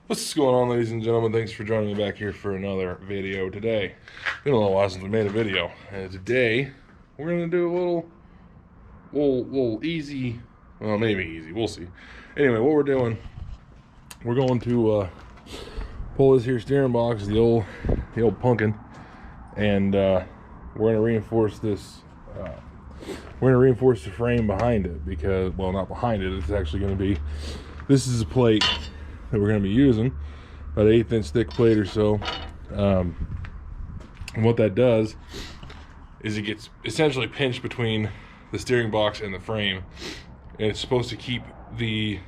What's going on, ladies and gentlemen? Thanks for joining me back here for another video today. Been a little while since we made a video, and today we're gonna do a little easy, well, maybe easy, we'll see. Anyway, what we're doing, we're going to pull this here steering box, the old pumpkin, and we're gonna reinforce this. We're gonna reinforce the frame behind it because, well, not behind it. It's actually gonna be. This is a plate that we're going to be using, about an 1/8 inch thick plate or so. And what that does is it gets essentially pinched between the steering box and the frame, and it's supposed to keep the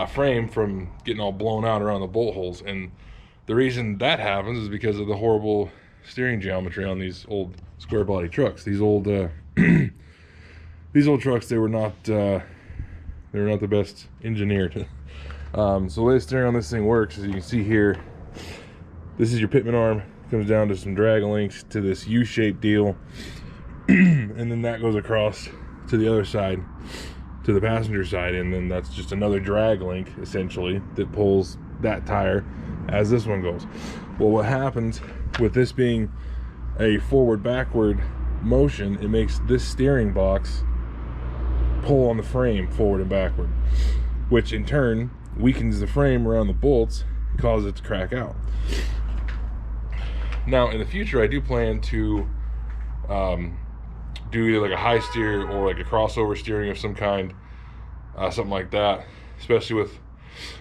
frame from getting all blown out around the bolt holes. And the reason that happens is because of the horrible steering geometry on these old square body trucks. These old these old trucks, they were not the best engineered. So the way the steering on this thing works, as you can see here, this is your pitman arm. Comes down to some drag links to this U-shaped deal, and then that goes across to the other side, to the passenger side, and then that's just another drag link essentially that pulls that tire as this one goes. Well, what happens with this being a forward-backward motion, it makes this steering box pull on the frame forward and backward, which in turn weakens the frame around the bolts and causes it to crack out. Now in the future, I do plan to do either like a high steer or like a crossover steering of some kind, something like that. Especially with,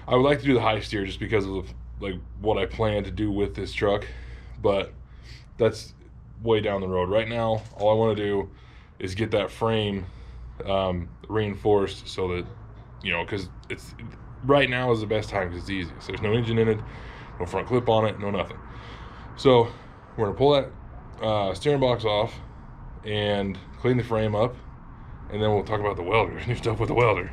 I would like to do the high steer just because of like what I plan to do with this truck, but that's way down the road. Right now, all I want to do is get that frame reinforced so that, you know, because it's right now is the best time because it's easy. So there's no engine in it, no front clip on it, no nothing. So we're gonna pull that steering box off and clean the frame up, and then we'll talk about the welder, new stuff with the welder.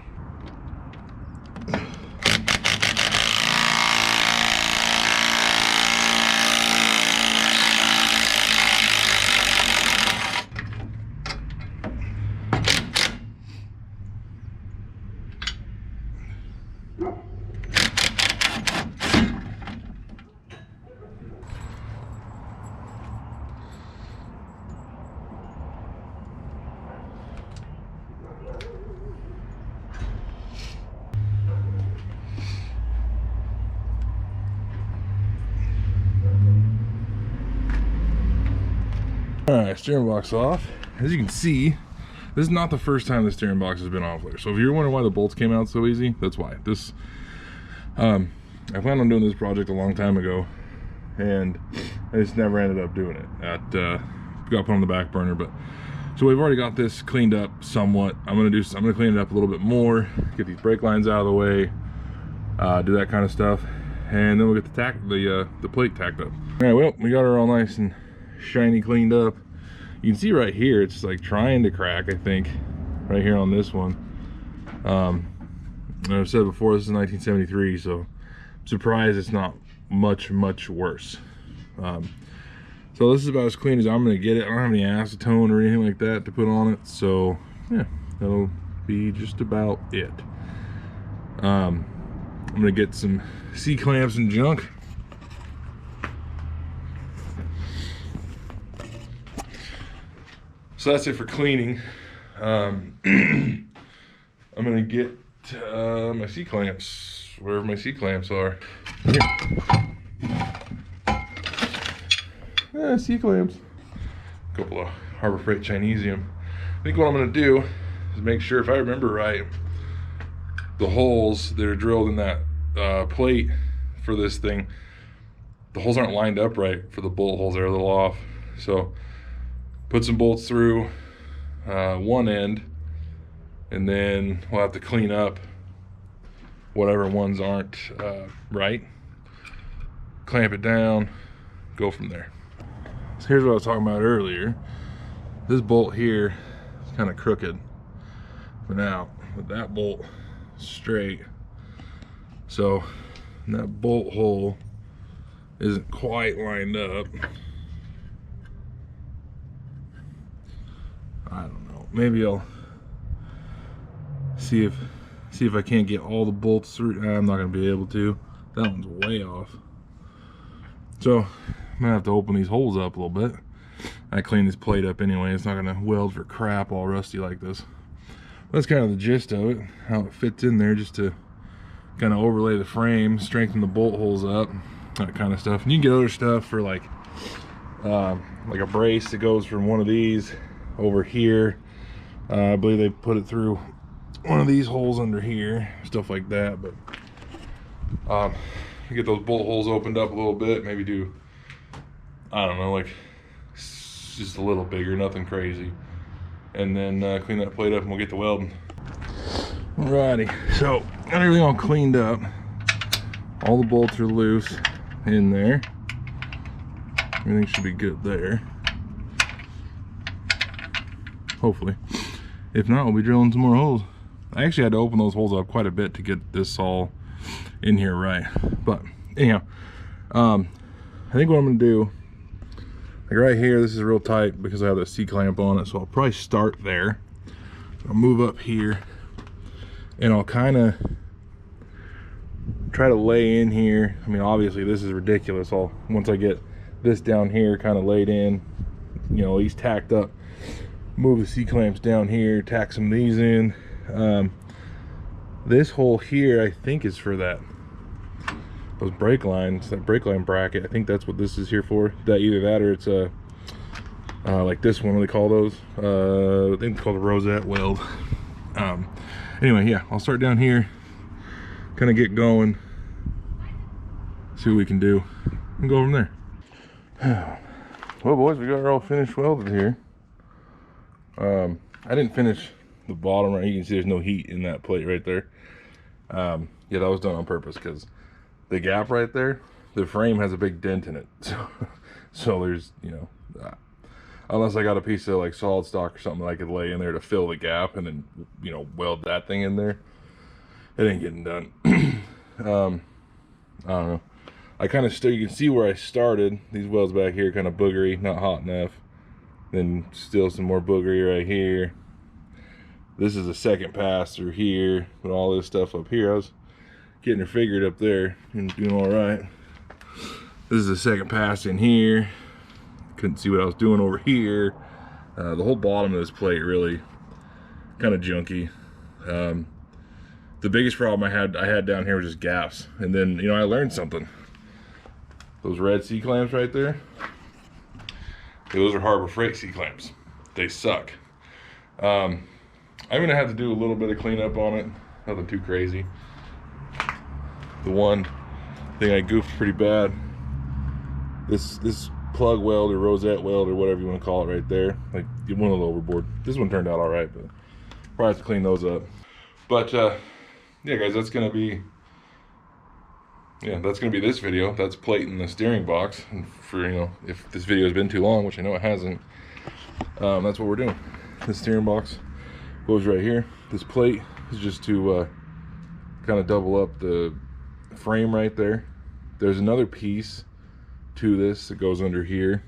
Alright, steering box off. As you can see, this is not the first time the steering box has been off there. So if you're wondering why the bolts came out so easy, that's why. This, I planned on doing this project a long time ago, and I just never ended up doing it. Got put on the back burner, but so we've already got this cleaned up somewhat. I'm gonna clean it up a little bit more, get these brake lines out of the way, do that kind of stuff, and then we'll get the plate tacked up. All right, well, we got her all nice and shiny cleaned up. You can see right here it's like trying to crack, I think, right here on this one. I've said before, this is 1973, so I'm surprised it's not much worse. So this is about as clean as I'm gonna get it. I don't have any acetone or anything like that to put on it, so yeah, that'll be just about it. I'm gonna get some C-clamps and junk. So that's it for cleaning. I'm gonna get my C-clamps, wherever my C-clamps are. Yeah, C-clamps. A couple of Harbor Freight Chinesium. I think what I'm gonna do is make sure, if I remember right, the holes that are drilled in that plate for this thing, the holes aren't lined up right for the bolt holes. They're a little off. So put some bolts through one end, and then we'll have to clean up whatever ones aren't right, clamp it down, go from there. So here's what I was talking about earlier. This bolt here is kind of crooked, but now with that bolt straight, so that bolt hole isn't quite lined up. I don't know, maybe I'll see See if I can't get all the bolts through. I'm not gonna be able to. That one's way off. So I'm gonna have to open these holes up a little bit. I clean this plate up anyway. It's not gonna weld for crap all rusty like this. That's kind of the gist of it, how it fits in there, just to kind of overlay the frame, strengthen the bolt holes up, that kind of stuff. And you can get other stuff for like a brace that goes from one of these over here. I believe they put it through one of these holes under here, stuff like that. But get those bolt holes opened up a little bit, maybe do, I don't know, like just a little bigger, nothing crazy, and then clean that plate up and we'll get to welding. Alrighty, so got everything all cleaned up. All the bolts are loose in there. Everything should be good there, hopefully. If not, we'll be drilling some more holes. I actually had to open those holes up quite a bit to get this all in here right. But anyhow, I think what I'm gonna do, like right here, this is real tight because I have the C-clamp on it, so I'll probably start there. I'll move up here and I'll kind of try to lay in here. I mean, obviously this is ridiculous. Once I get this down here kind of laid in, you know, at least tacked up, move the C-clamps down here, tack some of these in. This hole here I think is for those brake lines, that brake line bracket. I think that's what this is here for. Either that or it's a like this one, what do they call those? I think it's called a rosette weld. Anyway, yeah, I'll start down here, kind of get going, see what we can do, and go from there. Well, boys, we got her all finished welded here. I didn't finish the bottom right. You can see there's no heat in that plate right there. Yeah, that was done on purpose because the gap right there, the frame has a big dent in it. So there's, you know, unless I got a piece of like solid stock or something that I could lay in there to fill the gap and then, you know, weld that thing in there, it ain't getting done. I don't know. I kind of still, you can see where I started. These welds back here kind of boogery, not hot enough. Then still some more boogery right here. This is a second pass through here, and all this stuff up here. I was getting it figured up there and doing all right. This is the second pass in here. Couldn't see what I was doing over here. The whole bottom of this plate really kind of junky. The biggest problem I had down here was just gaps. And then, you know, I learned something. Those red C-clamps right there, those are Harbor Freight C-clamps. They suck. I'm gonna have to do a little bit of cleanup on it, nothing too crazy. The one thing I goofed pretty bad, this plug weld or rosette weld or whatever you want to call it right there, like it went a little overboard. This one turned out all right, but probably have to clean those up. But yeah, guys, that's gonna be this video. That's plating the steering box. And for, you know, if this video has been too long, which I know it hasn't, that's what we're doing. The steering box goes right here. This plate is just to kind of double up the frame right there. There's another piece to this that goes under here.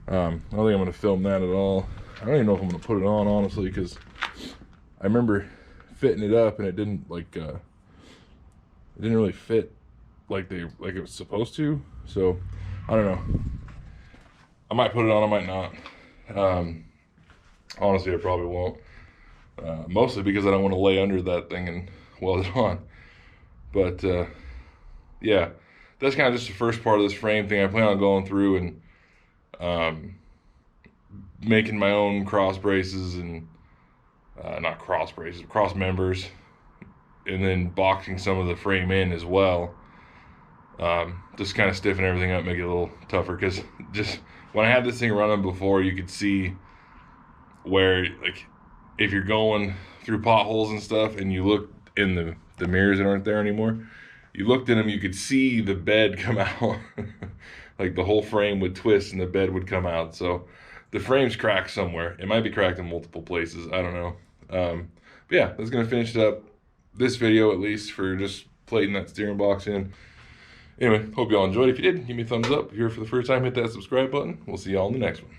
I don't think I'm going to film that at all. I don't even know if I'm going to put it on, honestly, because I remember fitting it up and it didn't like it didn't really fit like it was supposed to. So I don't know. I might put it on, I might not. Honestly, I probably won't. Mostly because I don't want to lay under that thing and weld it on. But yeah, that's kind of just the first part of this frame thing. I plan on going through and making my own cross braces and not cross braces, cross members, and then boxing some of the frame in as well. Just kind of stiffen everything up, make it a little tougher, because just when I had this thing running before, you could see where, like, if you're going through potholes and stuff and you look in the mirrors that aren't there anymore, you looked in them, you could see the bed come out. Like the whole frame would twist and the bed would come out. So the frame's cracked somewhere. It might be cracked in multiple places, I don't know. But yeah, that's gonna finish up this video, at least for just plating that steering box in. Anyway, hope y'all enjoyed. If you did, give me a thumbs up. If you're here for the first time, hit that subscribe button. We'll see y'all in the next one.